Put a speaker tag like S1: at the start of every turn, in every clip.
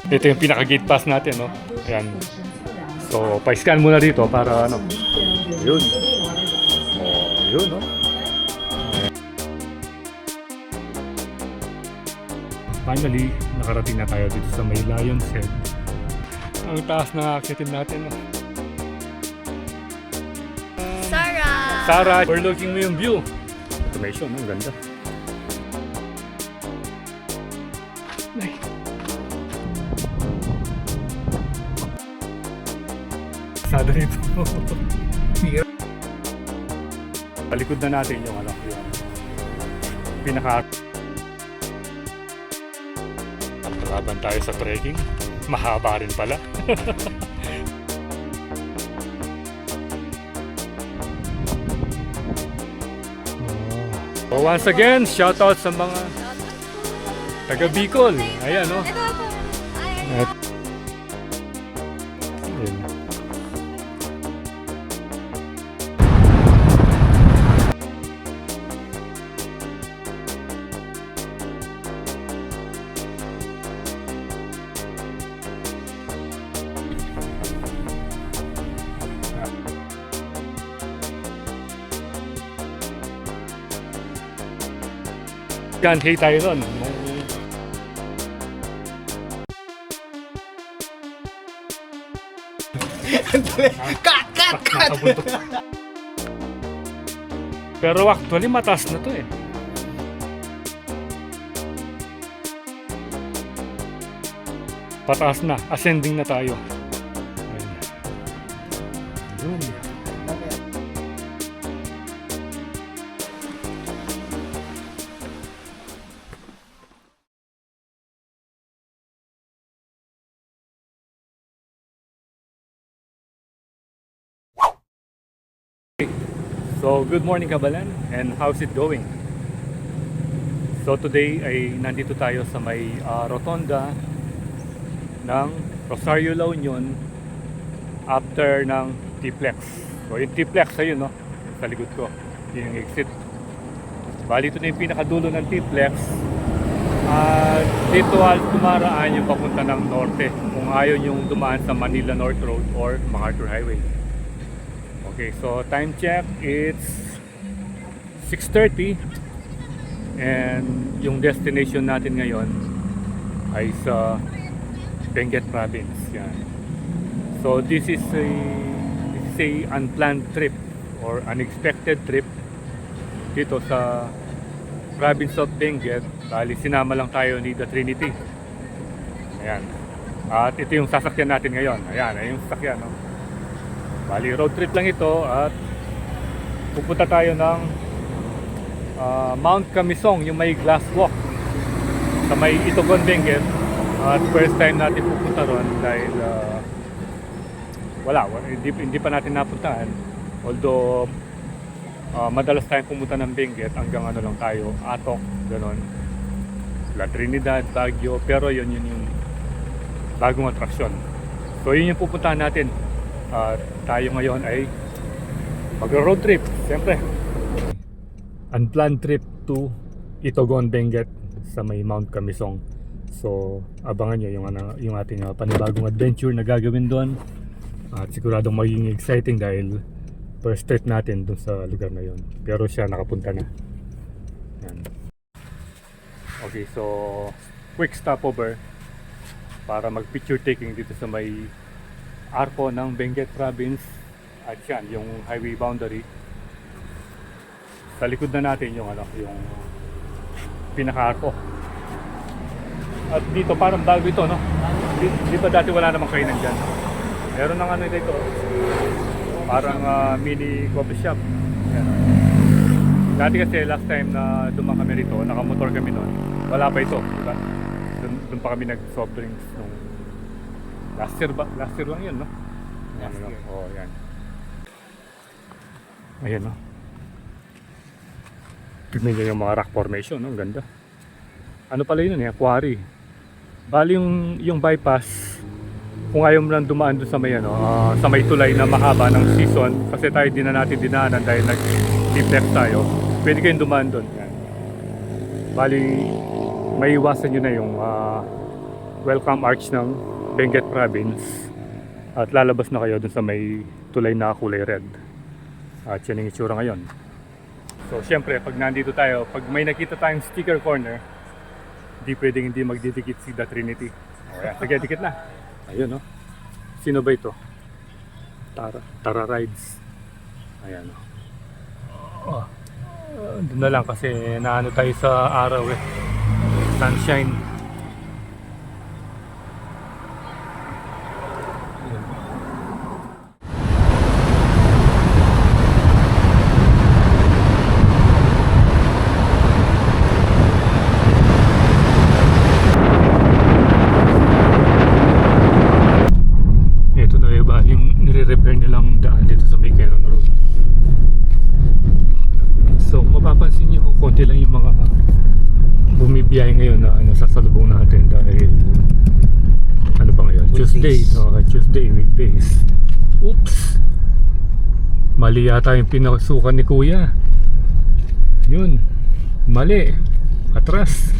S1: Ito yung pinaka-gate pass natin, no? Ayan. So, pa-scan muna dito para ano. Yun. Oh, yun, no? Finally, nakarating na tayo dito sa may Lion's Head. Ang taas na akitin natin, no? Sarah, overlooking mo yung view. Automation, ang ganda. Ay. Sada rito. Palikod na natin yung ano, yung pinaka. Laban tayo sa trekking. Mahaba rin pala. So once again, shoutout sa mga taga Bicol. Ayan, no? At, ayan. Yan, hey tayo nun. Cut! Pero actually, mataas na to eh. Pataas na, ascending na tayo. Ayun. Yun. So, good morning Kabalan, and how's it going? So today ay nandito tayo sa may rotonda ng Rosario La Union after ng T-Plex. So yung T-Plex ayun, no? Sa likod ko, yun yung exit. Bali ito na yung pinakadulo ng T-Plex. At dito al tumaraan yung papunta ng norte kung ayaw yung dumaan sa Manila North Road or MacArthur Highway. Okay, so time check, it's 6:30 and yung destination natin ngayon ay sa Benguet Province. Yan. So this is a unplanned trip or unexpected trip dito sa province of Benguet. Bali sinama lang tayo ni The Trinity. Ayan. At ito yung sasakyan natin ngayon. Ayan, yung sasakyan, no? Bali road trip lang ito at pupunta tayo ng Mount Camisong, yung may glass walk sa may Itogon, Benguet. At first time natin pupunta ron dahil hindi pa natin napuntahan. Although madalas tayong pumunta ng Benguet hanggang ano lang tayo, Atok, ganon, La Trinidad, Baguio, pero yun yung bagong atraksyon. So yun yung pupuntahan natin. Tayo ngayon ay mag-road trip, siyempre. Unplanned trip to Itogon, Benguet sa may Mount Camisong. So abangan nyo yung ating panibagong adventure na gagawin doon. At siguradong magiging exciting dahil first trip natin doon sa lugar na yon. Pero siya nakapunta na. Yan. Okay, so quick stopover para mag picture taking dito sa may arko ng Benguet Province. At yan, yung highway boundary. Sa likod na natin yung pinaka-arko. At dito parang bago ito, no? Di ba dati wala namang kainan dyan? Meron ng ano dito, parang mini coffee shop. Yan. Dati kasi last time na dumaan kami rito, nakamotor kami noon, wala pa ito, diba? Doon pa kami nag-soft drinks nung last year lang yun, no? Last year. Oh, yan. Ayan, no? Tignan nyo yung mga rock formation, no? Ang ganda. Ano pala yun, quarry. Bali yung bypass, kung ayaw mo lang dumaan doon sa may sa may tulay na mahaba ng season, kasi tayo din na natin dinaanan dahil nag-T-Plex tayo, pwede kayong dumaan doon. Yan. Bali may iwasan nyo na yung welcome arch ng Benguet Province. At lalabas na kayo dun sa may tulay na kulay red. At yan yung itsura ngayon. So syempre, pag nandito tayo, pag may nakita tayong sticker corner, hindi pwedeng hindi magdidikit si The Trinity. Okay, sige, dikit na. Ayun, no? Sino ba ito? Tara Rides. Ayan, no? Doon na lang kasi naano tayo sa araw eh. Sunshine. Ito na yung nire-repair nilang daan dito sa may Quezon Road. So mapapansin nyo, konti lang yung mga bumibiyay ngayon na sasalubong natin dahil ano ba ngayon? Tuesday, Tuesday, weekdays. Oops! Mali yata yung pinasukan ni Kuya. Yun, mali. Atras.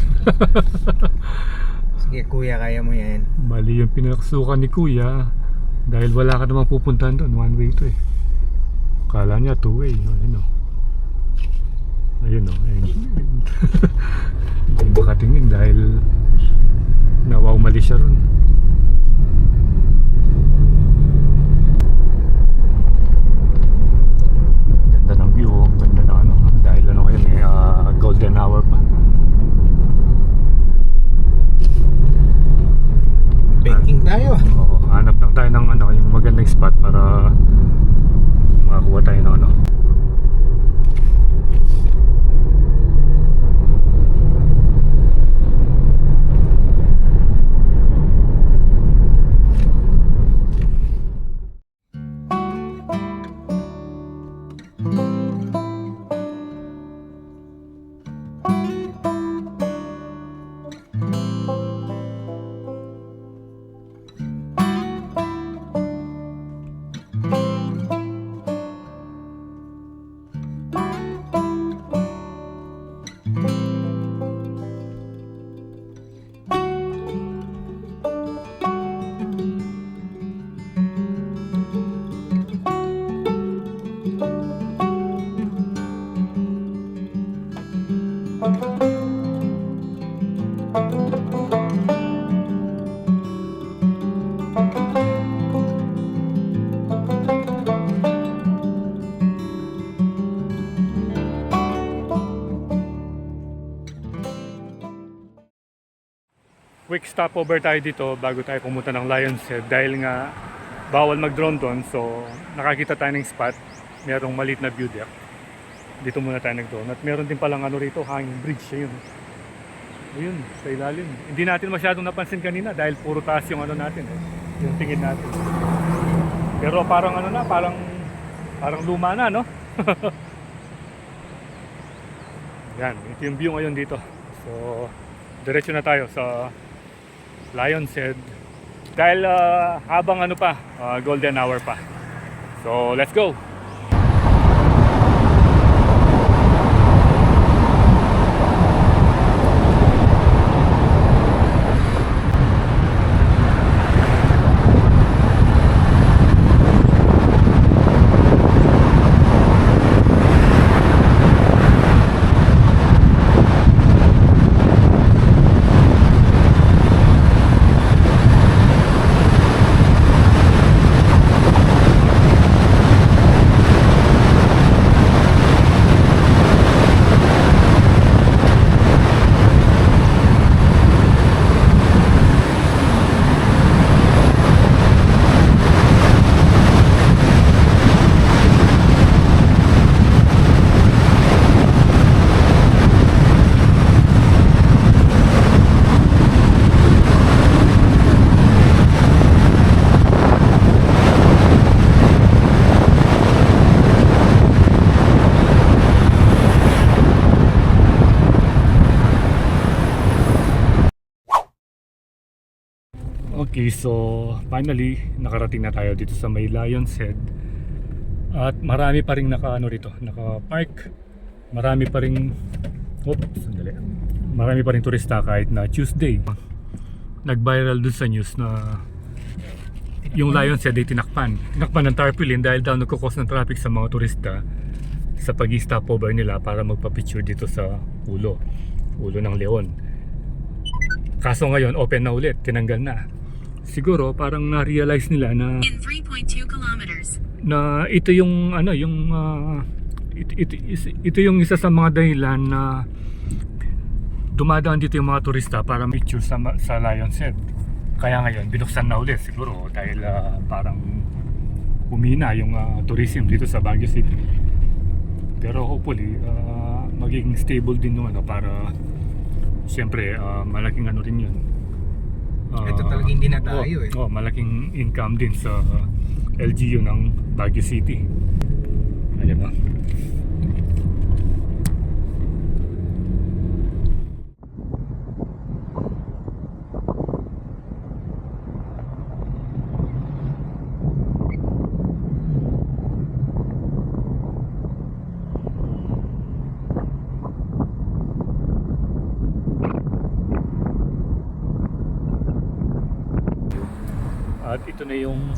S2: Sige kuya, kaya mo yan.
S1: Mali yung pinasukan ni Kuya dahil wala ka namang pupuntahan doon. One way to eh. Kala niya two way. Ayun o. Ayun o. Hindi makatingin dahil nawaw mali siya ron. Ganda ng view. Ganda ng ano. Dahil ano ngayon eh, golden hour pa.
S2: Baking tayo.
S1: Oo, hanap lang tayo ng ano, yung magandang spot para makakuha tayo ng ano. Quick stopover tayo dito bago tayo pumunta ng Lion's Head dahil nga bawal mag-drone doon, so nakakita tayo ng spot, merong maliit na view deck. Dito muna tayo nag-drone at meron din palang ano rito, hanging bridge siya yun. Ayun, sa ilalim. Hindi natin masyadong napansin kanina dahil puro taas yung ano natin eh, yung tingin natin. Pero parang ano na, parang luma na, no? Yan, ito yung view ngayon dito. So, diretso na tayo sa Lion's Head dahil habang ano pa, golden hour pa. So let's go. Okay, so finally nakarating na tayo dito sa may Lion's Head. At marami pa ring naka-ano rito, naka-park. Marami pa ring sandali. Marami pa ring turista kahit na Tuesday. nag-viral dun sa news na yung Lions Head ay tinakpan ng tarpaulin dahil daw nagkukos ng traffic sa mga turista sa pag-stopover nila para magpa-picture dito sa ulo ng leon. Kaso ngayon open na ulit, tinanggal na. Siguro parang na-realize nila na
S3: In 3.2 kilometers.
S1: na ito yung ano yung ito yung isa sa mga dahilan na dumadaan dito yung mga turista para picture sa Lion's Head. Kaya ngayon binuksan na ulit siguro dahil parang humina yung tourism dito sa Baguio City. Pero hopefully magiging stable din yung ano para siyempre malaking ano rin yun.
S2: Ito talagang hindi na tayo eh.
S1: Malaking income din sa LGU ng Baguio City. Ayan na. At ito na yung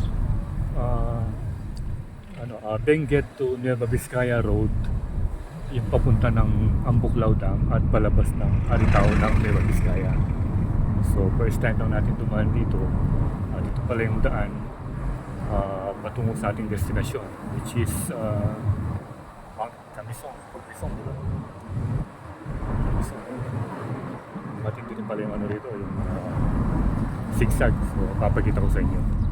S1: Benguet to Nueva Vizcaya Road, yung papunta ng Ambuklao Dam at palabas ng Aritao ng Nueva Vizcaya. So first time lang natin dumaan dito. Dito pala yung daan patungo sa ating destinasyon, which is Mount Camisong. Diba? Camisong. Matindi rin pala yung ano rito, yung zigzag. So papakita ko sa inyo.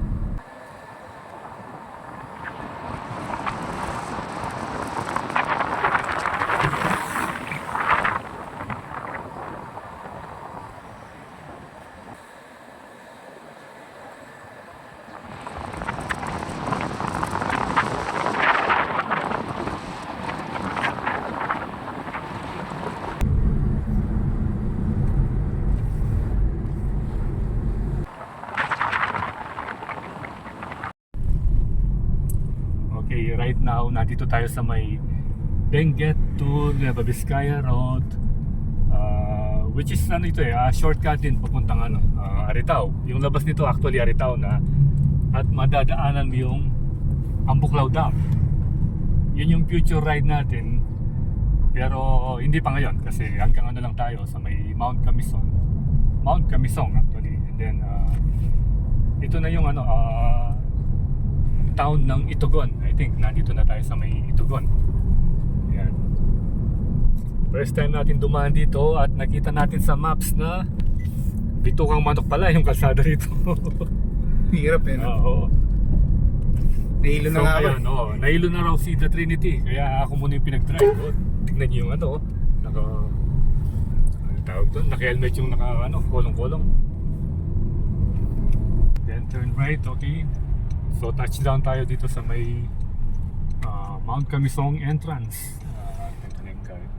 S1: Okay, right now nandito tayo sa may Benguet to Nueva Vizcaya Road, which is ano ito shortcut din papuntang Aritao. Yung labas nito actually Aritao na, at madadaanan mo yung Ambuklao Dam. Yun yung future ride natin, pero hindi pa ngayon kasi hanggang ano lang tayo sa may Mount Camisong actually, and then ito na yung town ng Itugon. I think nandito na tayo sa may Itugon. Yan. First time natin dumaan dito at nakita natin sa maps na Bitukang Manok pala yung kalsada rito.
S2: Hirap eh. No?
S1: Oo.
S2: Nahilo na
S1: So
S2: nga ako.
S1: ayun, nahilo na raw si The Trinity. Kaya ako muna yung pinag-drive. Tignan niyo yung ano tawag doon, naka-helmet yung kolong-kolong. Then turn right, okay. So touchdown tayo dito sa may Mount Camisong entrance. Ito na yung guide.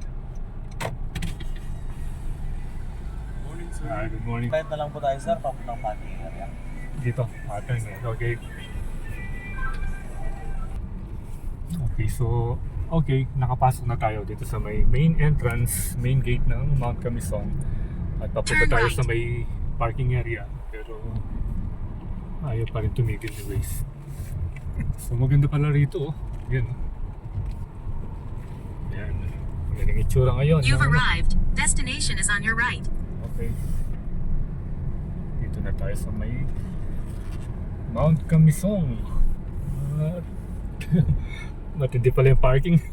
S4: Morning, sir.
S1: Good morning.
S4: Kahit na lang po tayo, sir, papuntang parking area.
S1: Dito, pattern eh. Okay. Okay, so nakapasok na tayo dito sa may main entrance, main gate ng Mount Camisong. At papunta tayo sa may parking area. Pero ayaw pa rin tumigil ni Waze. So maganda pala rito Yan. Yan. Yan ang itsura ngayon.
S3: You've arrived. Destination is on your right.
S1: Okay. Dito na tayo sa may Mount Camisong. Matindi pala yung parking.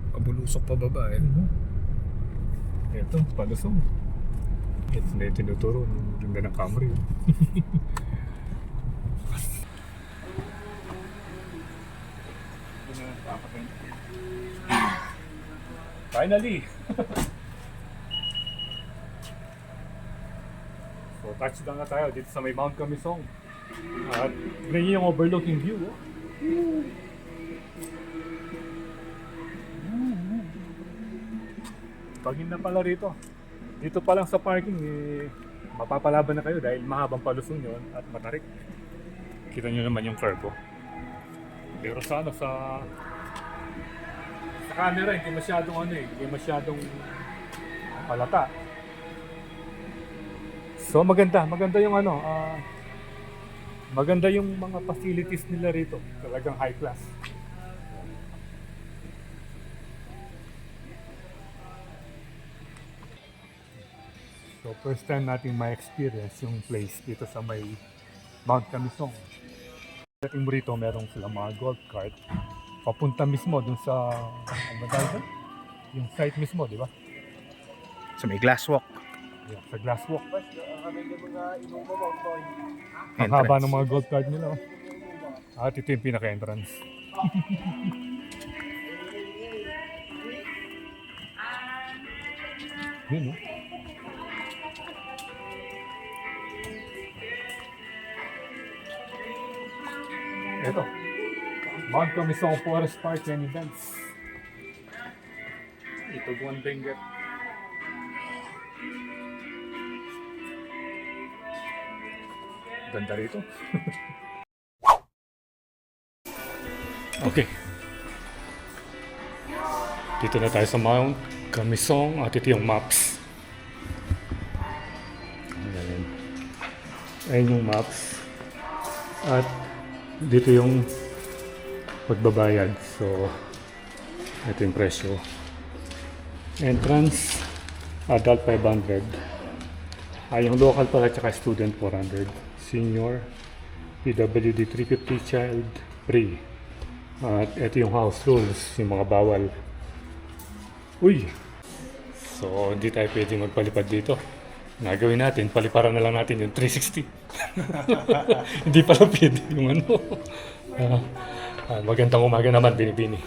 S2: Pabulusok pa baba eh.
S1: Ito, palusong. Ito na yung tinuturo. Ganda ng Camry. Finally! So touchdown na tayo dito sa may Mount Camisong. At ganyan yung overlooking view. Pagin na pala rito. Dito pa lang sa parking mapapalaban na kayo dahil mahabang palusong yun at matarik. Kita nyo naman yung curve. Pero sa camera hindi masyadong hindi masyadong palata. So maganda yung ano, maganda yung mga facilities nila rito. Talagang high class. So first time nating ma-experience yung place dito sa may Mount Camisong. Dating mo rito, merong silang mga golf cart. Papunta mismo dun sa, ano ba tawag doon? Yung site mismo, di ba?
S2: Sa may glass walk.
S1: Yeah, sa glass walk. Ang haba ng mga golf cart nila. Oh. At ito yung pinaka-entrance. Yun, oh. Ito. Mount Camisong Forest Park and Events. Ito buwan Benguet. Ganda rito. Okay. Dito na tayo sa Mount Camisong at ito yung maps. Ayan. Ayan yung maps. At dito yung pagbabayad. So, ito yung presyo. Entrance, adult 500. Yung local pala tsaka student 400. Senior, PWD 350, child free. At ito yung house rules, yung mga bawal. Uy! So, hindi tayo pwede magpalipad dito. Nagawin natin, paliparan na lang natin yung 360. Hindi pala pwede yung ano. Magandang umaga naman, Binibini.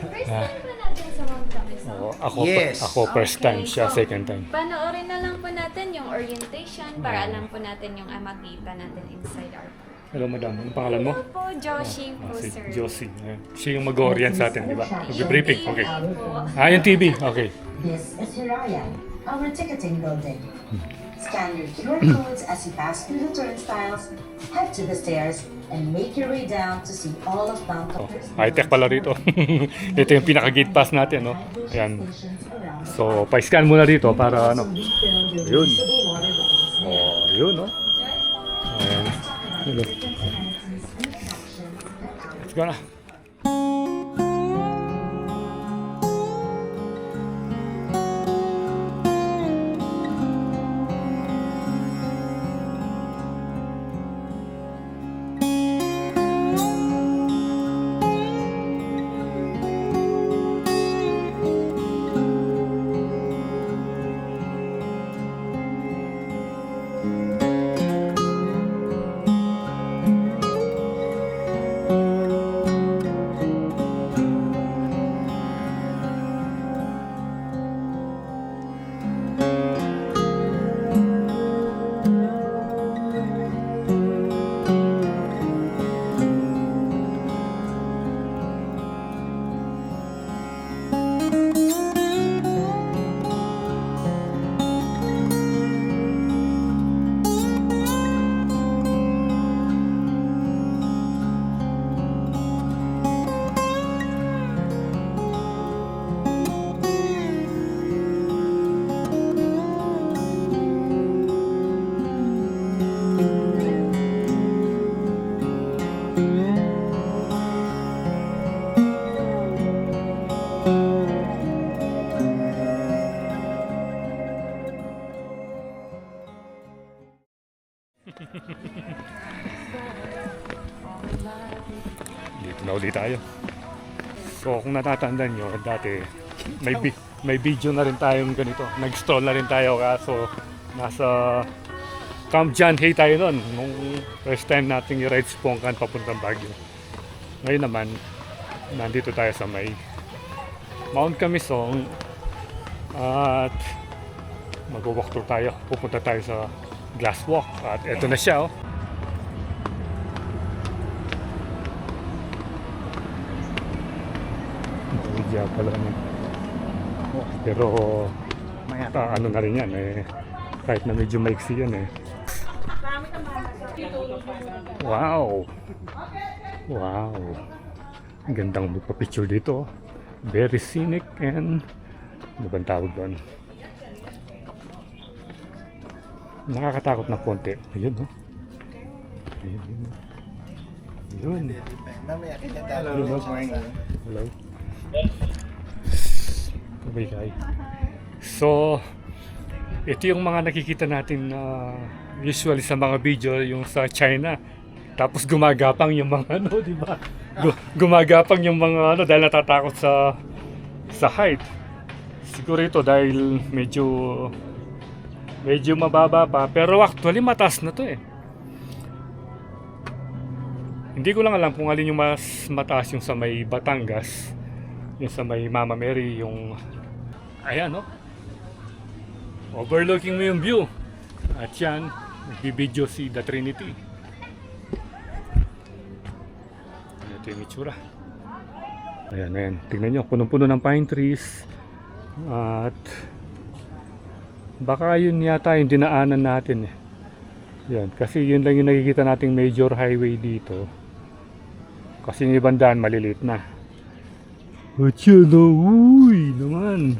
S5: First time ba natin sa Mount Camisong?
S2: Yes.
S1: Ako first time, siya
S5: so,
S1: second time.
S5: Panoorin na lang po natin yung orientation para alam po natin yung makita natin inside our park.
S1: Hello, madam. Anong pangalan mo?
S5: Hello po, Joshing po,
S1: Si
S5: sir.
S1: Josie. Siya yung mag-orient sa atin, di ba? Mag-briefing. Okay.
S5: Po.
S1: Yung TV. Okay.
S6: This is Hiraya, our ticketing building. Scan your QR codes as you pass through the turnstiles, head to the stairs, and make your way down to see all of
S1: Oh,
S6: Bangkok's
S1: high-tech pala rito. Ito yung pinaka-gate pass natin, no? Ayan. So, pa-scan muna rito para ano. Yun. Oh, yun, no? Ayan. Hello. Let's go na. Dito na ulit tayo. So kung natatandaan nyo, dati may video na rin tayong ganito. Nag-stroll na rin tayo kaso nasa Camp John Hay tayo nun. Nung first time nating i-ride Spongkan papuntang Baguio. Ngayon naman, nandito tayo sa may Mount Camisong at mag-walk through tayo. Pupunta tayo sa Glass Walk at eto na siya, oh. Diyan pala naman. Pero ano na rin yan eh. Kahit na medyo maiksi yan eh. Wow! Wow! Ang gandang magpa-picture dito. Very scenic and ano bang tawag doon? Nakakatakot na konti. Ayun, no? Ayun. Ayun.
S4: Mamaya kita
S1: Hello. Hello. Okay, guys. So, ito yung mga nakikita natin na usually sa mga video yung sa China. Tapos gumagapang yung mga ano, di ba? Gumagapang yung mga ano dahil natatakot sa height. Siguro ito dahil medyo mababa pa, pero actually mataas na to eh. Hindi ko lang alam kung alin yung mas mataas, yung sa may Batangas, yung sa may Mama Mary, yung ayan, no? Overlooking mo yung view. At yan, nagbibideo si The Trinity. Ito yung itsura. Ayan, ayan. Tingnan nyo, punong-puno ng pine trees. At baka yun yata yung dinaanan natin eh. Yan, kasi yun lang yung nakikita nating major highway dito. Kasi yung ibang daan maliliit na. At yun, uy naman.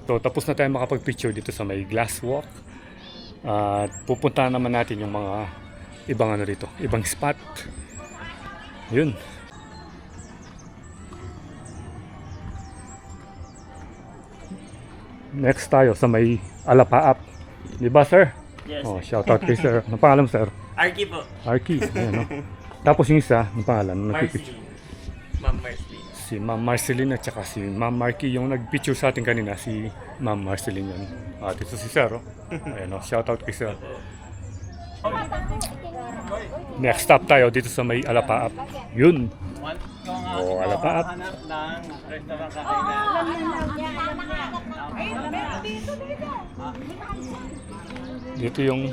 S1: So tapos na tayo makapag-picture dito sa may glass walk. At pupunta naman natin yung mga ibang ano dito, ibang spot. Yun. Next tayo sa may Alapaap. Di ba, sir?
S7: Yes.
S1: Oh, shout out kay sir. Anong pangalan mo, sir?
S7: Arky po.
S1: Arky. Ayan, no? Tapos yung isa, anong pangalan?
S7: Marceline. Ma'am Marceline.
S1: Si Ma'am Marceline at saka si Ma'am Marky. Yung nag-picture sa atin kanina, si Ma'am Marceline yan. At ito si sir, oh. Ayan, no? Shout out kay sir. Next stop tayo dito sa may Alapaap. Yun. Oh, Alapaap.
S7: Hanap ng restaurant kakainan.
S1: Dito yung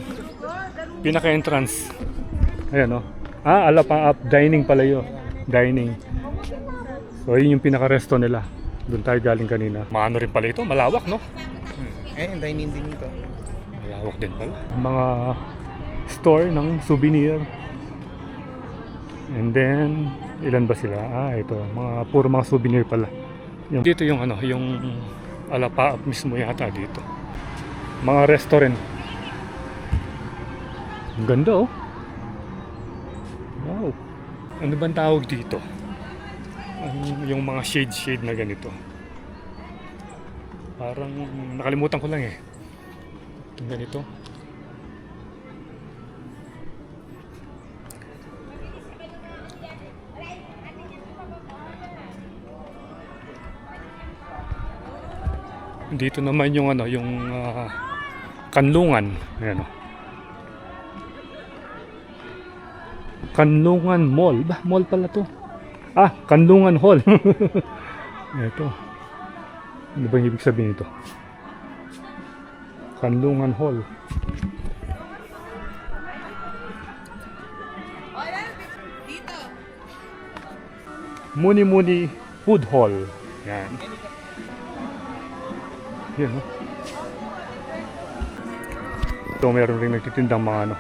S1: pinaka-entrance. Ayan, oh. Alapaap. Dining pala yun. Dining. So, yun yung pinaka-resto nila. Doon tayo galing kanina. Maano rin pala ito. Malawak, no?
S2: Yung dining din ito.
S1: Malawak din pala. Mga store ng souvenir. And then, ilan ba sila? Ito. Puro mga souvenir pala. Dito yung ano, yung Alapaap mismo yata dito. Mga restaurant. Ang ganda, oh. Wow. Ano bang tawag dito? Yung mga shade na ganito. Parang nakalimutan ko lang eh. Yung ganito. Dito naman yung ano, yung Kanlungan. Ayan, oh. Kanlungan Mall. Mall pala to. Kanlungan Hall. Ito. Ano ba yung ibig sabihin ito? Kanlungan Hall. Muni Muni Food Hall. Yan. Yan, no? Ito, meron rin nagtitindang mga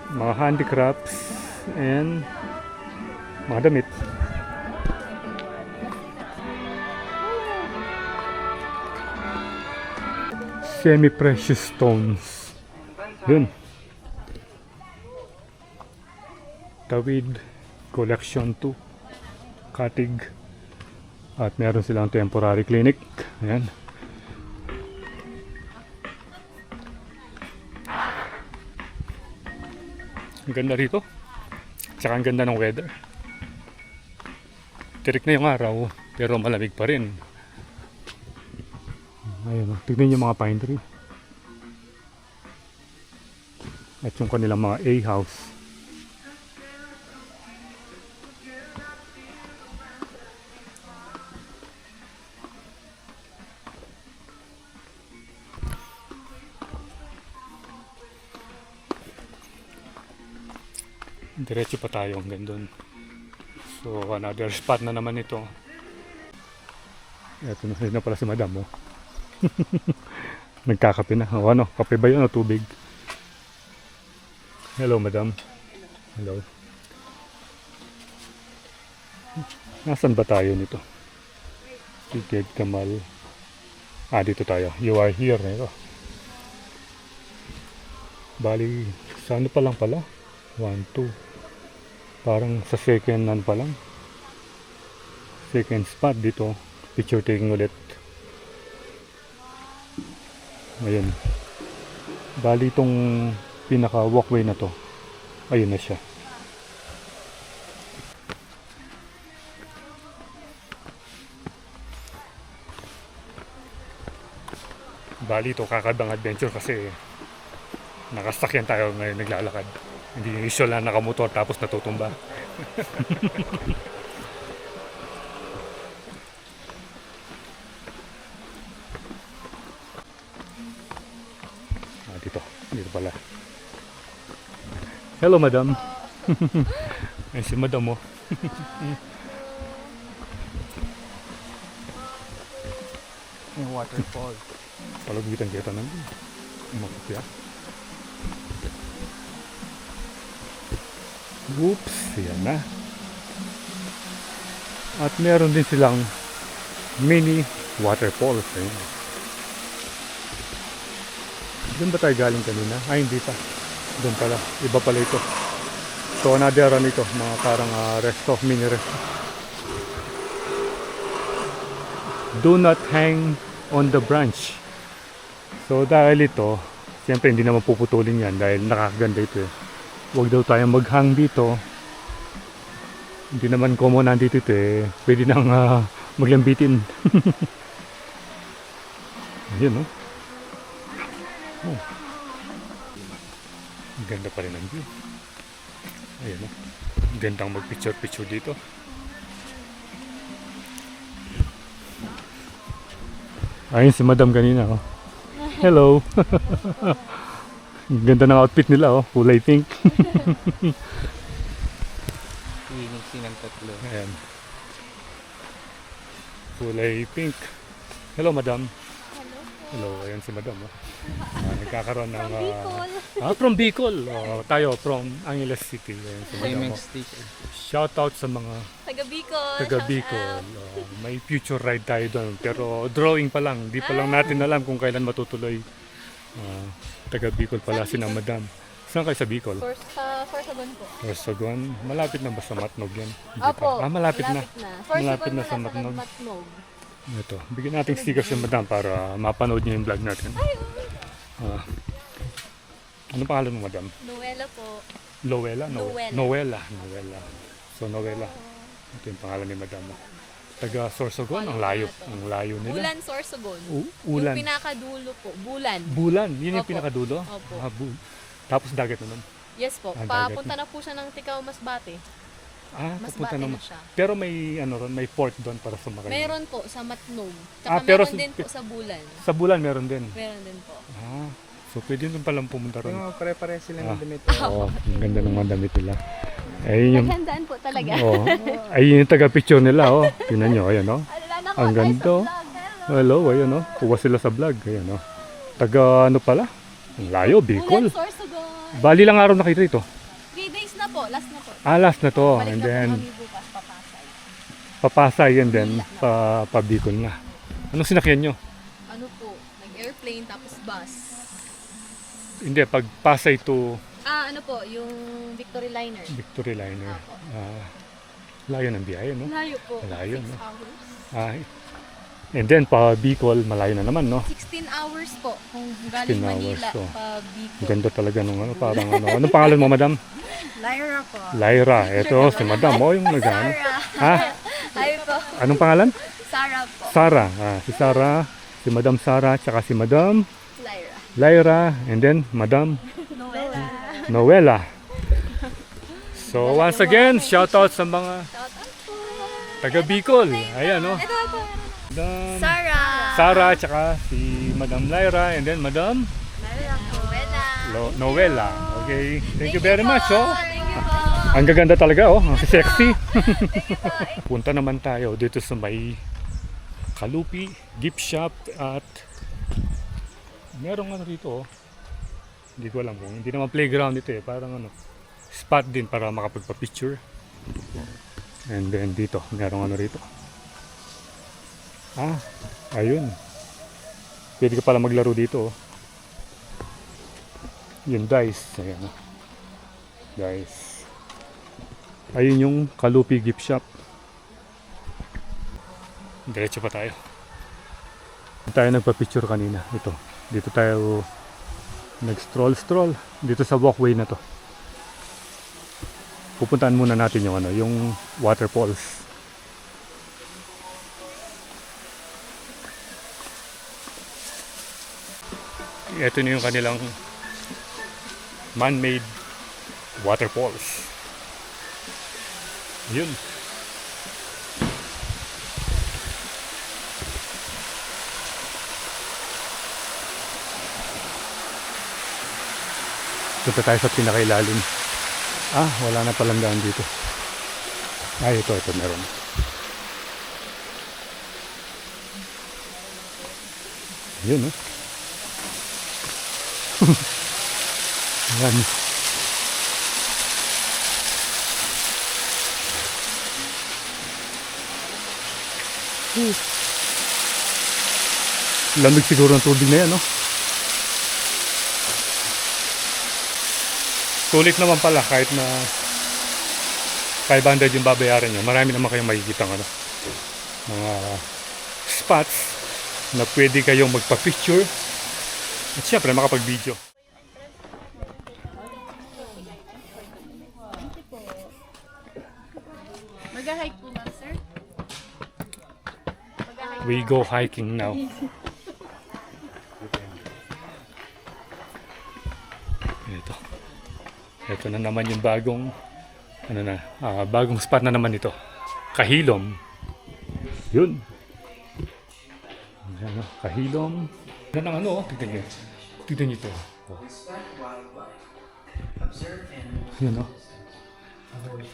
S1: mga handicrafts and mga damit. Semi-precious stones. Yun. Tawid Collection 2 Katig. At meron silang temporary clinic. Ayan. Ang ganda rito. Tsaka ang ganda ng weather. Tirik na yung araw, pero malamig pa rin. Ayun, tignan yung mga pine tree. At yung kanilang mga A-house. Diretso pa tayo hanggang doon. So another spot na naman ito. Ito na pala si madam, oh. Nagkakape na. O ano, kape ba yun o tubig? Hello madam. Hello. Nasaan ba tayo nito? Siged Kamal. Dito tayo. You are here. Ito. Bali, sa ano pa lang pala? 1, 2. Parang sa second ano pa lang. Second spot dito. Picture taking ulit. Ayan. Bali itong pinaka walkway na to. Ayun na siya. Bali ito kakabang adventure kasi nakasakyan tayo ngayon naglalakad. Hindi usual na nakamotor tapos natutumba. Dito pala. Hello, madam. Ay, si madam mo.
S2: Yung waterfall.
S1: Palagitan kita nandun. Umakapya. Oops, yan na. At meron din silang mini waterfalls. Ayun. Doon ba tayo galing kanina? Ay, hindi pa. Doon pala. Iba pala ito. So, another ano ito. Mga parang resto, mini resto. Do not hang on the branch. So, dahil ito, siyempre hindi naman puputulin yan dahil nakakaganda ito eh. Huwag daw tayong maghang dito. Hindi naman common nandito ito eh. Pwede nang maglambitin. Ayun, no? Oh. Ganda pa rin ang view. Ayan o. Gandang mag-picture-picture dito. Ayun si madam kanina oh. Hello. Ganda ng outfit nila oh. Kulay pink.
S2: Phoenix ng tatlo.
S1: Ayan. Kulay pink. Hello madam. Hello, ayan si madam. Oh. Nagkakaroon ng... from Bicol. Tayo from Angeles City. Ayan si madam. Oh. Shout out sa mga taga Bicol. May future ride tayo doon. Pero drawing pa lang. Di pa lang natin alam kung kailan matutuloy. Taga Bicol pala si na madam. Saan kayo sa Bicol?
S5: Sorsogon po.
S1: Sorsogon. Malapit na ba sa Matnog yan? Hindi
S5: Opo.
S1: pa. Malapit na.
S5: Malapit
S1: na sa Matnog. Ito, bigyan natin stickers yung madam para mapanood niyo yung vlog natin. Ano pangalan mo madam?
S5: Noela po.
S1: Lowella?
S5: Noela.
S1: Noela. So Noela. Ito yung pangalan ni madam. Taga Sorsogon, ang layo. Ang layo nila.
S5: Bulan Sorsogon.
S1: Ulan.
S5: Yung pinakadulo po. Bulan.
S1: Bulan, yun yung
S5: Opo.
S1: pinakadulo?
S5: Opo.
S1: Tapos dagat naman.
S5: Yes po.
S1: Dagat
S5: Papunta na po siya ng Tikaw Masbate.
S1: Papunta
S5: Masbate
S1: naman.
S5: na siya.
S1: Pero may ano ron, may port doon para sumakay.
S5: Meron po sa Matnog. Tsaka
S1: pero
S5: meron din po sa Bulan.
S1: Sa Bulan meron din.
S5: Meron din po.
S1: So pwede doon palang pumunta ron.
S2: Yung pare-pare sila ng damit.
S1: Oo, ang ganda ng mga damit nila. Ayun yung
S5: Maghandaan po talaga.
S1: ayun yung taga-picture nila oh. Tingnan niyo, ayan oh. Ang ganda. Oh. Hello, ayun oh. Kuha sila sa vlog, ayan oh. Taga ano pala? Ang layo, Bicol.
S5: Bulan Sorsogon.
S1: Bali lang araw na kayo rito.
S5: 3 days na po. Last na po.
S1: Last na to.
S5: Balik
S1: And
S5: na po
S1: then
S5: kami bukas papasay.
S1: papasay and then pa Bicol na. Anong sinakyan nyo?
S5: Ano po? Nag-airplane tapos bus.
S1: Hindi, pag Pasay to
S5: Ano po? Yung Victory Liner.
S1: Victory Liner. Layo ng biyahe, no?
S5: Layo po.
S1: Layo,
S5: 6
S1: no?
S5: hours.
S1: And then pa Bicol, malayo na naman, no?
S5: 16 hours po. Kung galing
S1: 16 hours,
S5: Manila
S1: so.
S5: pa Bicol.
S1: Ganda talaga nung ano, parang ano. Anong pangalan mo, madam?
S5: Lyra po.
S1: Lyra. Ito, si madam. Oh, yung nagano. Ha?
S5: Hi po.
S1: Anong pangalan?
S5: Sarah po.
S1: Sara. Si Sara, si madam Sara, tsaka si madam
S5: Lyra.
S1: Lyra, and then madam
S5: Noela.
S1: Noela. So once again, shout out sa mga taga Bicol. Ayan, no?
S5: Ito po.
S1: Madam
S5: Sarah.
S1: Sara, tsaka si madam Lyra, and then madam
S5: Noela.
S1: Noela. Okay, thank you very much, oh.
S5: Thank you po.
S1: Ang gaganda talaga, oh. Ang sexy. Punta naman tayo dito sa may Kalupi gift shop at merong ano rito, oh. Hindi ko alam kung hindi naman playground ito eh. Parang ano, spot din para makapagpa-picture. And then dito, merong ano rito. Ayun. Pwede ka pala maglaro dito, oh. Yung dice. Ayan. Dice. Ayun yung Kalupi gift shop. Diretso pa tayo. Tayo nagpa-picture kanina. Ito. Dito tayo nag-stroll. Dito sa walkway na to. Pupuntahan muna natin yung yung waterfalls. Ito na yung kanilang man-made waterfalls. Yun. Punta tayo sa pinakailalim. Wala na palang daan dito. Ito meron. Yun, oh. Ayan. Lamig siguro ng tubig na yan, no? Sulit naman pala kahit na 500 yung babayaran nyo. Marami naman kayong makikita mga spots na pwede kayong magpa-picture at syempre makapag-video.
S5: Mag-hike po ba, sir?
S1: We go hiking now. Ito na naman yung bagong bagong spot na naman ito. Kahilom. Yun. Ayan, Kahilom. Yan ang tignan nyo. Tignan nyo ito. Yan,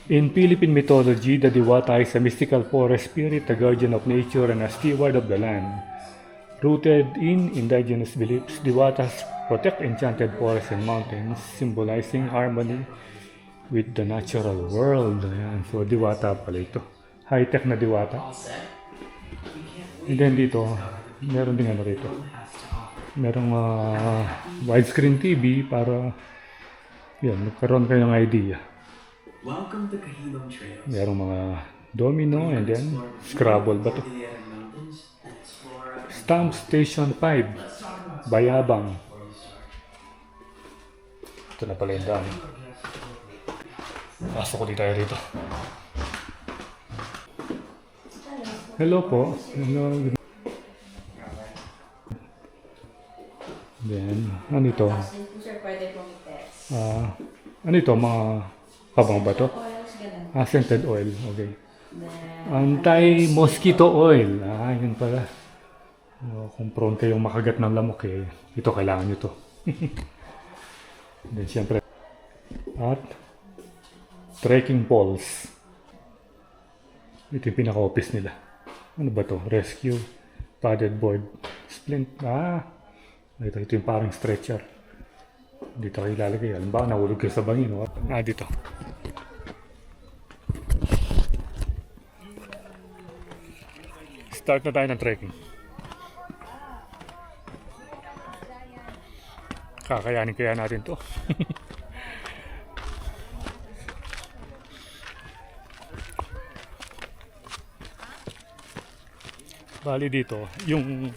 S1: In Philippine mythology, the Diwata is a mystical forest spirit, a guardian of nature, and a steward of the land. Rooted in indigenous beliefs, Diwatas protect enchanted forests and mountains, symbolizing harmony with the natural world. Ayan. So, Diwata pala ito. High-tech na Diwata. And then dito, meron din rito. Merong widescreen TV para magkaroon kayo ng idea.
S8: Welcome to Kahilom Trails.
S1: Merong mga domino and then Scrabble ba to? Stamp Station 5 Bayabang. Ito na pala yung daan. Pasok ko tayo rito. Hello po. Hello. Then, ano ito? Ano ito? Mga kabang ba ito? Scented oil. Okay. Anti-mosquito oil. Yun pala. Kung prone kayong makagat ng lamok ito kailangan nyo to. Then siyempre at trekking poles. Ito yung pinaka-office nila. Ano ba to? Rescue padded board splint. Ito yung parang stretcher. Dito kayo ilalagay. Alam ba, nahulog kayo sa bangin. Dito. Start na tayo ng trekking. Kakayanin kaya natin to. Bali dito, yung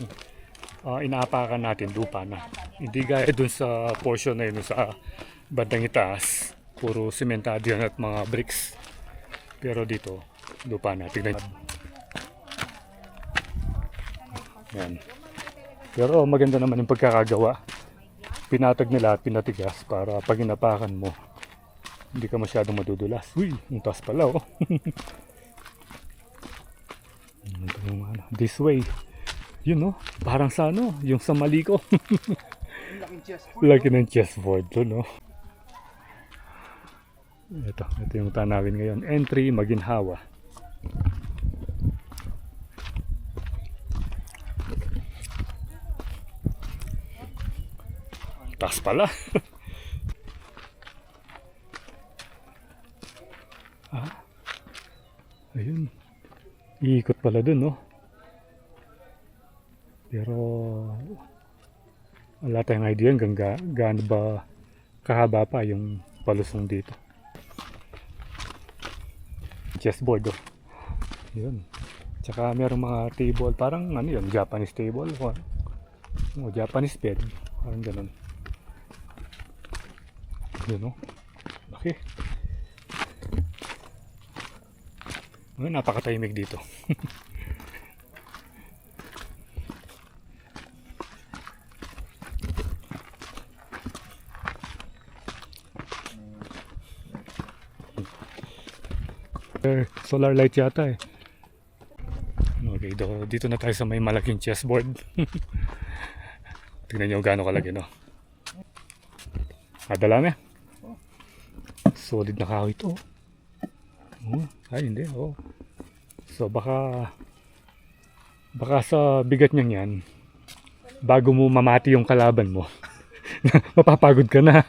S1: inaapakan natin lupa na. Hindi gaya dun sa portion na yun sa bandang itaas. Puro sementado yan at mga bricks. Pero dito, lupa na. Tignan. Yan. Pero maganda naman yung pagkakagawa. Pinatag nila at pinatigas para pag inapakan mo hindi ka masyadong madudulas. Uy, yung taas pala This way. Yun parang sa yung sa Maliko. Laki ng chessboard to Ito yung tanawin ngayon. Entry Maginhawa. Taas pala. Ayun. Iikot pala dun, Pero wala tayong idea hanggang gaano ba kahaba pa yung palusong dito. Chessboard oh. Yun. Tsaka merong mga table, parang ano yun, Japanese table o Japanese bed, parang ganun. Yun oh. Okay. Ay, napakatahimik dito. Solar light yata eh. Okay, dito na tayo sa may malaking chessboard. Tingnan nyo gaano kalaki, no? Madalami. Solid na kahoy ito. Ay, hindi. Oh. So, baka sa bigat niyan yan, bago mo mamati yung kalaban mo, mapapagod ka na.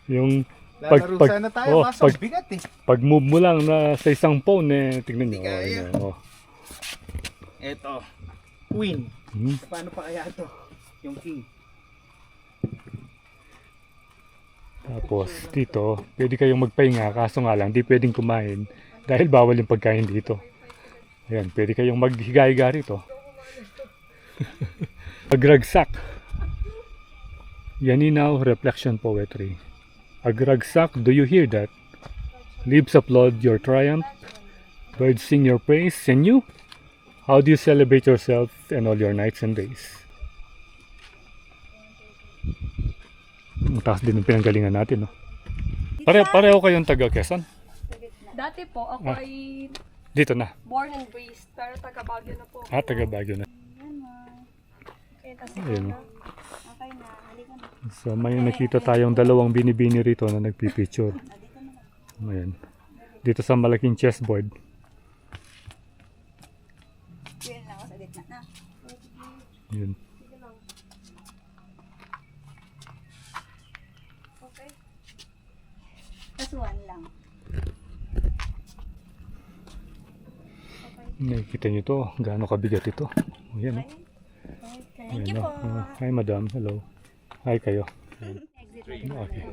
S1: Yung
S2: Lalaro sana tayo, kaso bigat eh.
S1: pag move mo lang na sa isang phone eh, tingnan nyo. Oh.
S2: Eto, queen. Paano pa kaya ito? Yung king.
S1: Tapos dito, pwede kayong magpahinga, kaso nga lang, di pwedeng kumain dahil bawal yung pagkain dito. Ayan, pwede kayong maghiga-higa rito. Agragsak. Yaninaw Reflection Poetry. Agragsak, do you hear that? Leaves applaud your triumph. Birds sing your praise. And you? How do you celebrate yourself and all your nights and days? Ang taas din ng pinanggalingan natin, no? Pareho kayong taga Quezon?
S9: Dati po, ako ay
S1: Dito na.
S9: born and raised, pero taga Baguio na po.
S1: Taga Baguio na.
S9: Okay, tas
S1: Ayun.
S9: okay na, halika na.
S1: So may nakita tayong dalawang binibini rito na nagpipicture. Ayan. Dito sa malaking chessboard.
S9: Yun lang ako sa gitna na.
S1: Yun.
S9: Okay. Tas one lang.
S1: Nakikita nyo to, gaano kabigat ito. Ayan, oh.
S9: Thank you
S1: Ayan,
S9: po.
S1: oh. Hi madam, hello. Hi kayo. Ayan. Okay.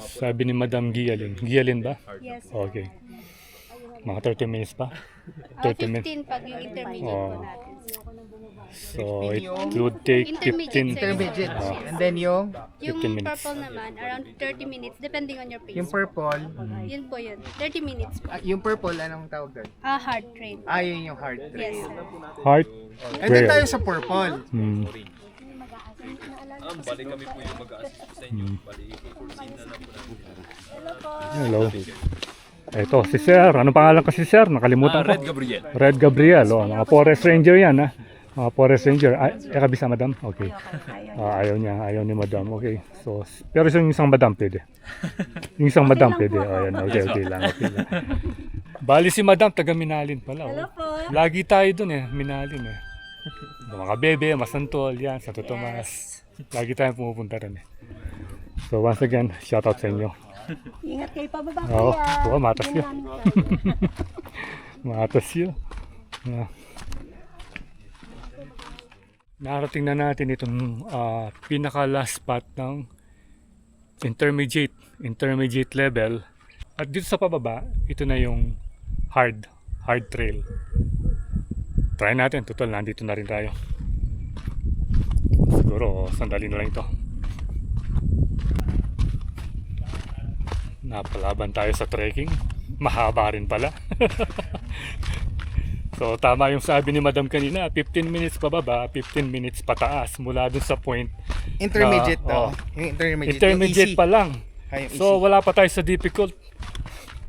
S1: Sabi ni Madam Gialin. Gialin ba?
S9: Yes.
S1: Okay. Mga 30 minutes pa? 30 minutes.
S9: 15 pag yung intermediate
S1: Oh.
S9: po natin.
S1: So it would take 15.
S2: Intermediate.
S1: Oh.
S2: And then yung
S1: 15 minutes.
S9: Purple naman, around 30 minutes, depending on your pace.
S2: yung purple.
S9: Yun po yun. 30 minutes po.
S2: Yung purple, anong tawag doon?
S9: Hard train.
S2: Yun yung hard
S9: Yes,
S2: trail.
S9: sir.
S1: Heart
S2: And then tayo
S1: prayer.
S2: sa purple.
S1: Hmm.
S4: Bali kami po yung mag-assist sa inyo. Bali, i-foreseen na lang po namin.
S1: Hello. Ito, si Sir. Ano pangalan ko si Sir? Nakalimutan ko.
S4: Red Gabriel.
S1: Red Gabriel. Oh, mga forest ranger yan, ha? Mga forest ranger. Ay, kabisa, madam? Okay. Ayaw niya. Ayaw ni madam. Okay. So, pero yung isang madam, pwede. Yung isang madam, pwede. Ayan, okay lang. Okay lang. Bali si madam, taga Minalin pala. Hello po. Lagi tayo dun eh, Minalin eh. Mga bebe, Masantol, yan, Santo Tomas. Lagi tayong pumupunta rin eh. So once again, shout out sa inyo.
S9: Ingat kayo pababa
S1: Oo, matas yun. Matas yun. Narating na natin itong pinaka last spot ng intermediate level. At dito sa pababa, ito na yung hard trail. Try natin, total nandito na rin tayo. Siguro sandali na lang ito. Napalaban tayo sa trekking. Mahaba rin pala. So tama yung sabi ni Madam kanina, 15 minutes pababa, 15 minutes pataas mula dun sa point.
S2: Intermediate
S1: na,
S2: Yung intermediate.
S1: Intermediate
S2: yung
S1: pa lang.
S2: Yung
S1: So wala pa tayo sa difficult.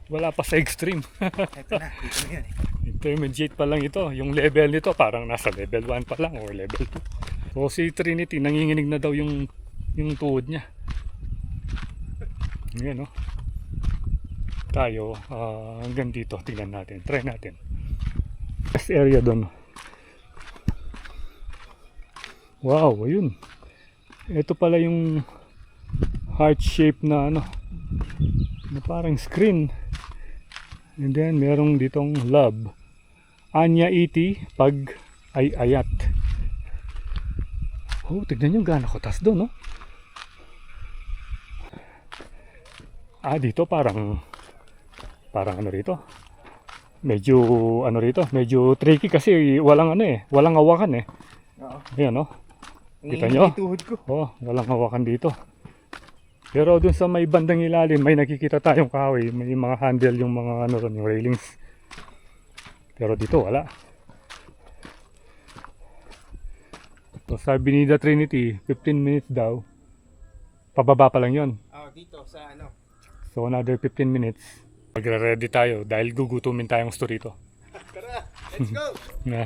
S1: Wala pa sa extreme.
S2: Ito na, dito na yan.
S1: Intermediate pa lang ito. Yung level nito parang nasa level 1 pa lang or level 2. So si Trinity, nanginginig na daw yung tuhod niya. Ngayon, no? Tayo, hanggang dito, tingnan natin. Try natin. Best area doon. Wow, ayun. Ito pala yung heart shape na ano, na parang screen. And then merong ditong love. Anya iti pag ayat. Oh, tignan nyo gaano katas doon, no? Dito parang ano rito. Medyo ano rito, medyo tricky kasi walang ano eh, walang hawakan eh.
S2: Oo.
S1: Ayan, no? Kita
S2: Nanginginig
S1: nyo?
S2: yung tuhod ko.
S1: Oh, walang hawakan dito. Pero dun sa may bandang ilalim, may nakikita tayong kahoy, may mga handle yung mga ano ron, yung railings. Pero dito wala. So sabi ni The Trinity, 15 minutes daw. Pababa pa lang yon.
S2: Dito sa ano.
S1: So another 15 minutes. Magre-ready tayo dahil gugutumin tayong gusto rito.
S2: Tara, let's go!
S1: Na.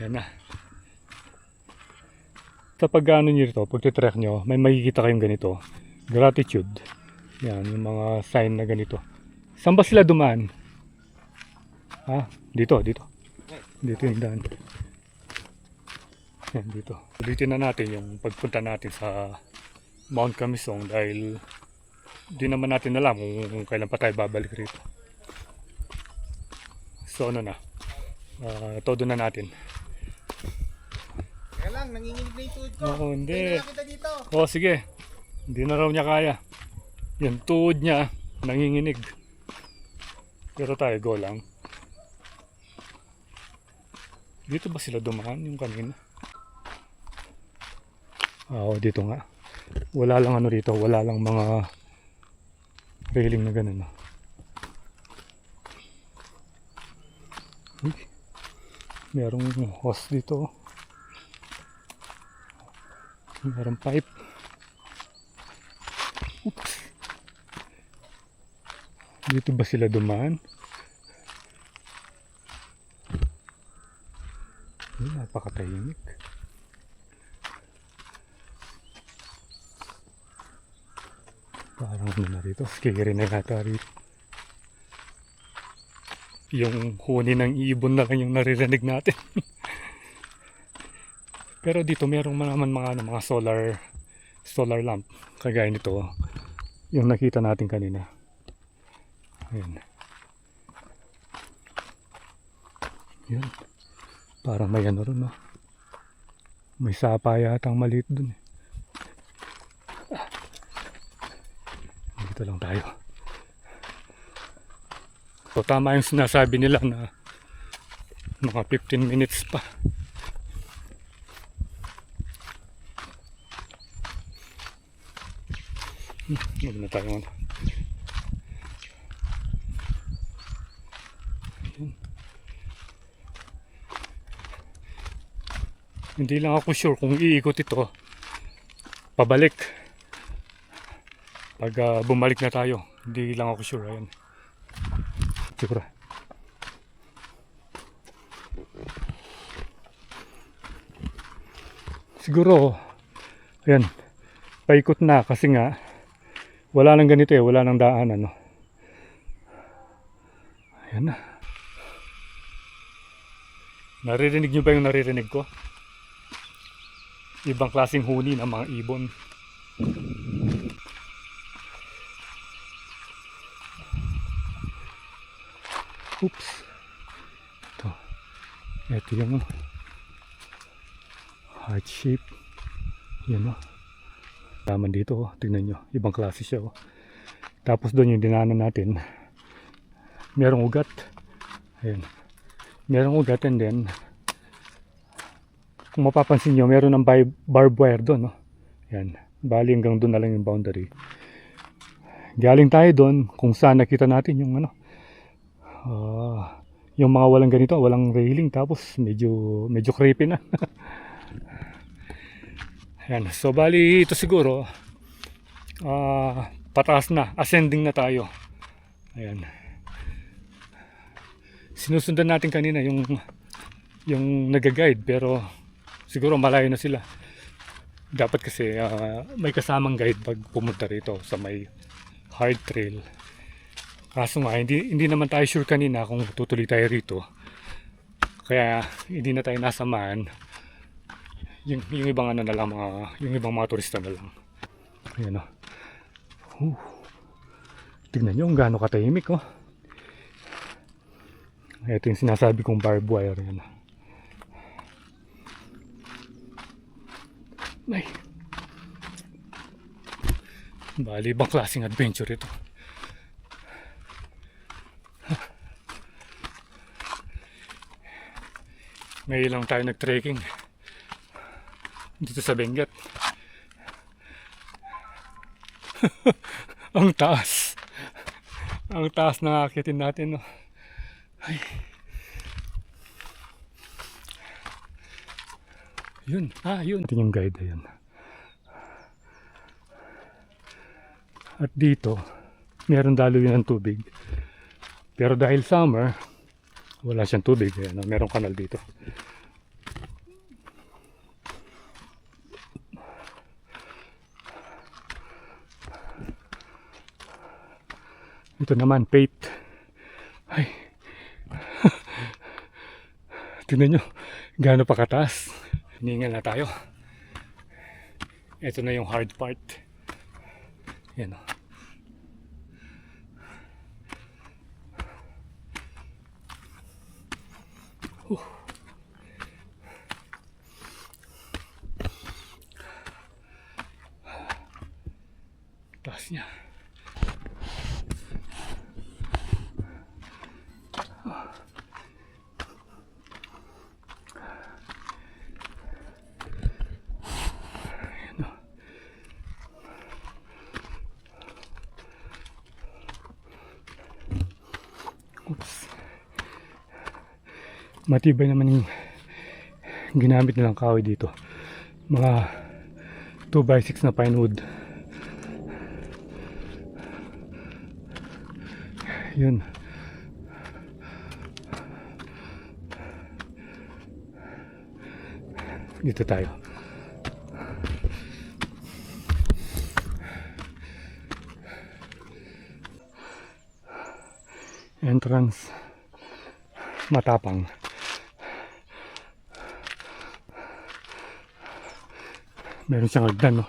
S1: Yan na. Sa pag-ano nyo rito, pag-trek nyo, may makikita kayong ganito. Gratitude. Yan, yung mga sign na ganito. Saan ba sila dumaan? Dito. Dito yung daan. Yan, dito. Ulitin na natin yung pagpunta natin sa Mount Camisong dahil di naman natin alam kung kailan pa tayo babalik rito. So ano na, todo na natin.
S2: Kaya lang, nanginginig na yung tuhod ko.
S1: Oo, hindi.
S2: Kaya na kita dito.
S1: Sige, hindi na raw niya kaya. Yung tuhod niya, nanginginig. Pero tayo, go lang. Dito ba sila dumaan yung kanina? Oo, dito nga. Wala lang ano rito, wala lang mga railing na ganun. Uy, merong hose dito. Merong pipe. Oops. Dito ba sila dumaan? Napakatahimik. Parang ano na rito, scary na yata rito. Yung huni ng ibon na lang yung naririnig natin. Pero dito merong naman mga solar lamp. Kagaya nito, yung nakita natin kanina. Ayan. Yan. Parang may ano rin, no? May sapa yata ang maliit dun eh. Dito lang tayo. So tama yung sinasabi nila na mga 15 minutes pa. Huwag na tayo muna. Hindi lang ako sure kung iikot ito pabalik. Pag bumalik na tayo, hindi lang ako sure. Ayan. Siguro. Siguro, ayan, paikot na kasi nga, wala nang ganito eh, wala nang daan ano. Ayan na. Naririnig nyo ba yung naririnig ko? Ibang klaseng huni ng mga ibon. Oops. Ito yung heart shape. Yan o. Laman dito, oh. Tingnan nyo. Ibang klase siya. Oh. Tapos doon yung dinanan natin. Merong ugat. Ayan. Merong ugat and then kung mapapansin nyo, meron ng barbed wire doon. Oh. Ayan. Bali hanggang doon na lang yung boundary. Galing tayo doon kung saan nakita natin yung ano. Yung mga walang ganito, walang railing, tapos medyo creepy na. Ayan, so bali ito siguro pataas na, ascending na tayo. Ayan. Sinusundan natin kanina yung nag-guide, pero siguro malayo na sila. Dapat kasi may kasamang guide pag pumunta rito sa may hard trail. Kaso nga, hindi naman tayo sure kanina kung tutuloy tayo rito. Kaya hindi na tayo nasamahan. Yung ibang ano na lang, yung ibang mga turista na lang. Ayan o. Tignan nyo kung gaano katahimik oh. Ito yung sinasabi kong barbed wire. Yan. Ay. Bali, ibang klaseng adventure ito. Ngayon lang tayo nag-trekking dito sa Benguet. Ang taas. Ang taas ng akitin natin, no? Ay. Yun. Yun. Ito yung guide, yun. At dito, meron daluyan ng tubig. Pero dahil summer, wala siyang tubig. Ayan, merong kanal dito. Ito naman, Pate. Ay. Tingnan nyo, gaano pa kataas. Hiningal na tayo. Ito na yung hard part. Yan o. Taas niya. Oops. Matibay naman yung ginamit nilang kahoy dito. Mga 2x6 na pine wood. Yun. Dito tayo. Entrance matapang. Meron siyang hagdan, no?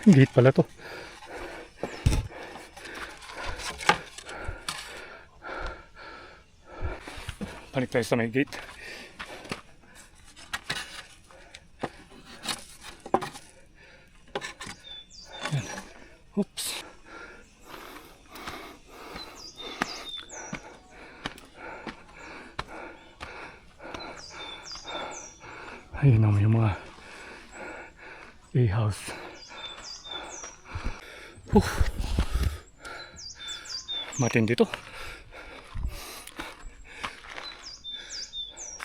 S1: Gate pala to. Balik tayo sa may gate. Yan. Oops. Ayun naman yung mga A-house. Matindi to.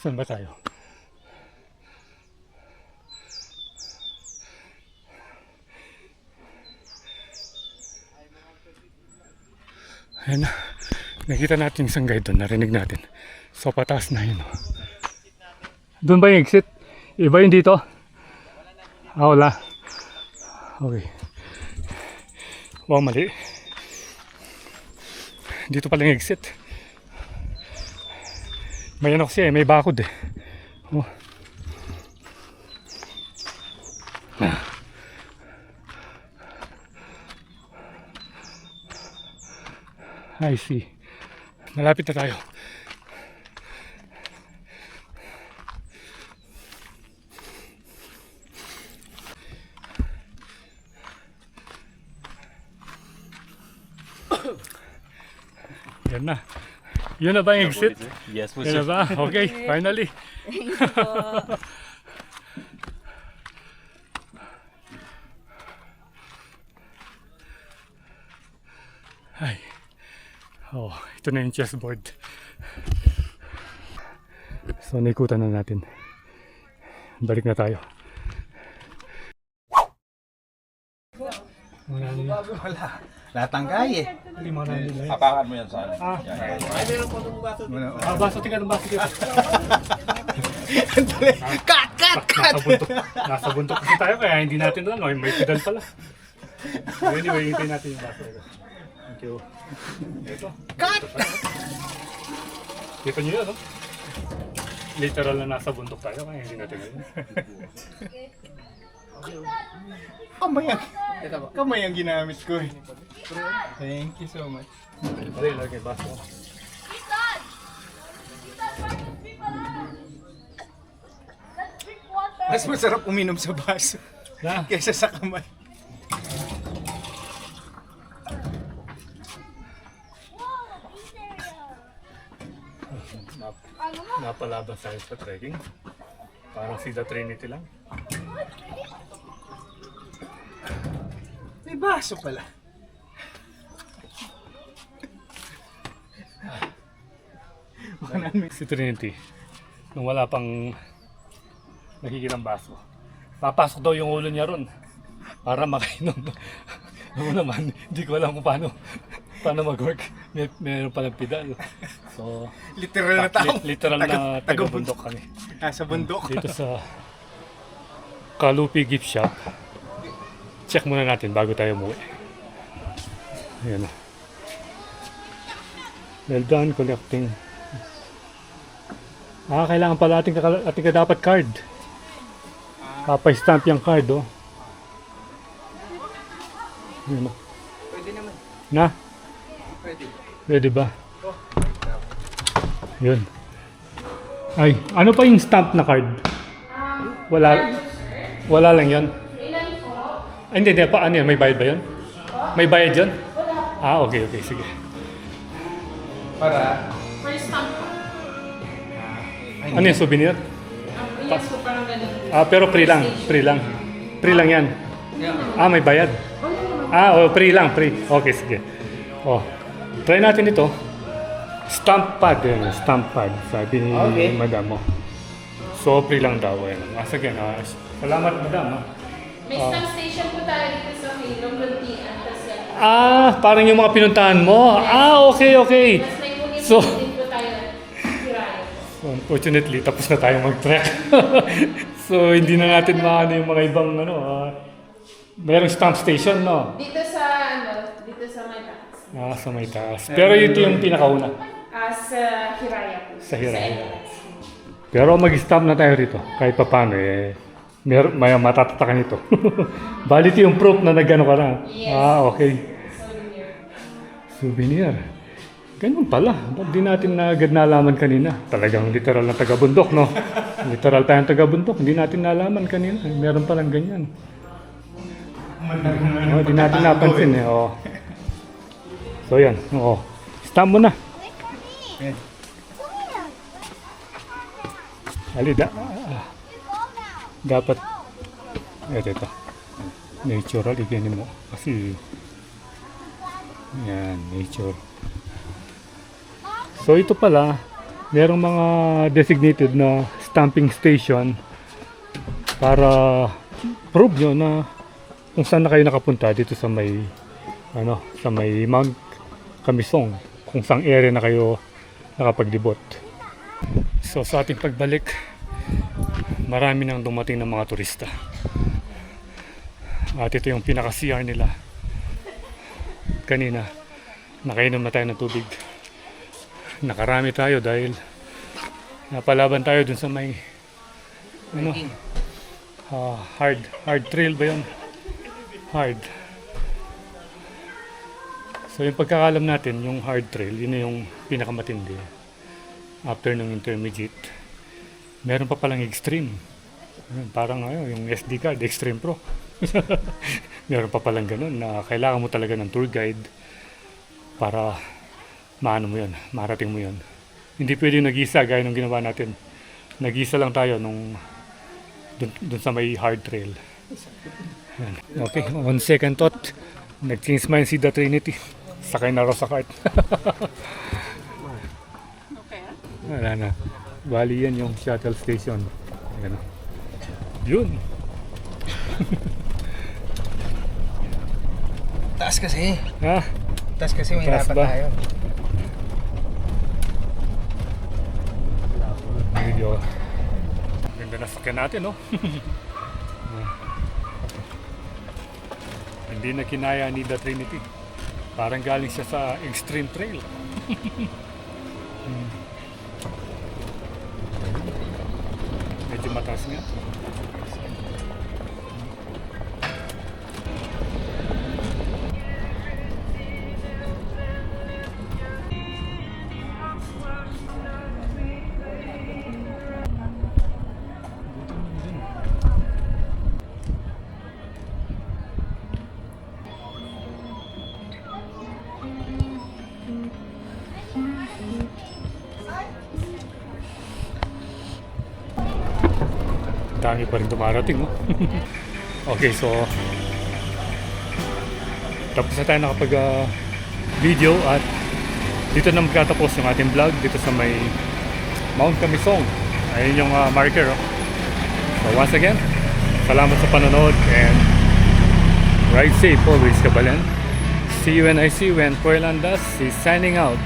S1: Saan ba tayo? Ayan na. Nakita natin isang guide doon. Narinig natin. So pataas na yun. Doon ba yung exit? Iba yun dito? Wala. Okay. Wow, mali. Dito pala yung exit. May ano kasi may bakod eh. Oh. I see. Malapit na tayo. Yan na. Yun na ba yung exit?
S4: Yes, po,
S1: Yun na ba? Okay, finally. Ay. Oh, ito na yung chessboard. So, naikutan na natin. Balik na tayo.
S2: Wala. Latangkay eh.
S1: Hindi mo na nila.
S4: Hapakan mo yan sa ano.
S1: Baso, tingnan ng baso dito.
S2: Cut!
S1: Nasa buntok kasi tayo kaya hindi natin alam. May pedal pala. Anyway, hintayin natin yung baso. Thank you. Ito.
S2: Cut!
S1: Kita nyo yun, no? Literal na nasa buntok tayo kaya hindi natin alam.
S2: Kamay ang ginamit ko eh. Thank you so much.
S1: Pare, lagay baso.
S2: Mas masarap uminom sa baso.
S1: Na?
S2: kaysa sa kamay.
S1: Napalaban tayo sa trekking. Parang si The Trinity lang.
S2: May baso pala.
S1: Si Trinity, nung wala pang nakikilang baso, papasok daw yung ulo niya ron para makainom. Ano naman, hindi ko alam kung paano mag-work. Meron palang pedal. So,
S2: Literal na tao.
S1: literal na taga-bundok kami.
S2: Sa bundok.
S1: Dito sa Kalupi Gift Shop. Check muna natin bago tayo umuwi. Ayan. Well done collecting. Kailangan pala ating dapat card. Papa-stamp yung card, oh. Ayan, oh.
S2: Pwede naman.
S1: Na?
S2: Pwede.
S1: Pwede ba? Yun. Ay, ano pa yung stamp na card? Wala lang yun. Ay, hindi, ano yan? May bayad ba yun? May bayad yun? Okay, sige.
S2: Para?
S1: Ano yung souvenir? Pero free lang. Free lang yan. May bayad. Free lang. Okay, sige. Try natin ito. Stamp pad. Stamp pad. Sabi ni madam mo. So, free lang daw. Sige, salamat madam.
S5: May stamp station po tayo dito sa Hilong Luntian.
S1: Parang yung mga pinuntahan mo. Okay.
S5: Mas may kunin
S1: So,
S5: din po tayo. Hiraya.
S1: unfortunately, tapos na tayong mag-trek. So, hindi na natin maano yung mga ibang merong stamp station, no?
S5: Dito sa may taas.
S1: Sa may taas. Pero ito yung pinakauna.
S5: Sa Hiraya po.
S1: Sa Hiraya. Pero mag-stamp na tayo rito. Kahit pa paano, may matatatakan ito. Balit yung proof na nagano ka na.
S5: Yes.
S1: Okay. Souvenir. Ganun pala. Ba't di natin na agad nalaman kanina? Talagang literal na taga-bundok, no? Literal tayong taga-bundok. Hindi natin nalaman kanina. Meron palang ganyan. Di natin napansin, So, yan. Stamp mo na. Dapat ito. Natural, iganin mo. Kasi yan, nature. So ito pala, merong mga designated na stamping station para prove nyo na kung saan na kayo nakapunta dito sa may sa may Mount Kamisong, kung saang area na kayo nakapaglibot. So sa ating pagbalik, marami nang dumating ng mga turista. At ito yung pinaka-CR nila. Kanina, nakainom na tayo ng tubig. Nakarami tayo dahil napalaban tayo dun sa may hard trail ba yun? Hard. So yung pagkakalam natin, yung hard trail, yun na yung pinakamatindi. After ng intermediate, meron pa palang extreme. Parang yung SD card, Extreme Pro. Meron pa palang ganun na kailangan mo talaga ng tour guide para maano mo yun, marating mo yun. Hindi pwedeng nag-isa gaya nung ginawa natin. Nag-isa lang tayo nung dun sa may hard trail. Yan. Okay, on second thought, nag-change mind si The Trinity. Sakay na raw sa cart. Wala na. Bali yan yung shuttle station. Ayan. Yun.
S2: Taas kasi.
S1: Taas
S2: kasi mahirapan tayo.
S1: Video. Ganda na sakyan natin, no? Hindi na kinaya ni The Trinity. Parang galing siya sa Extreme Trail. Medyo mataas nga. Dami pa rin dumarating, oh. Okay, so tapos na tayo nakapag video at dito na magtatapos yung ating vlog dito sa may Mount Camisong. Ayun yung marker, oh. So once again, salamat sa panonood and ride safe always, Kabalan. See you when I see you, and Puerlandas is signing out.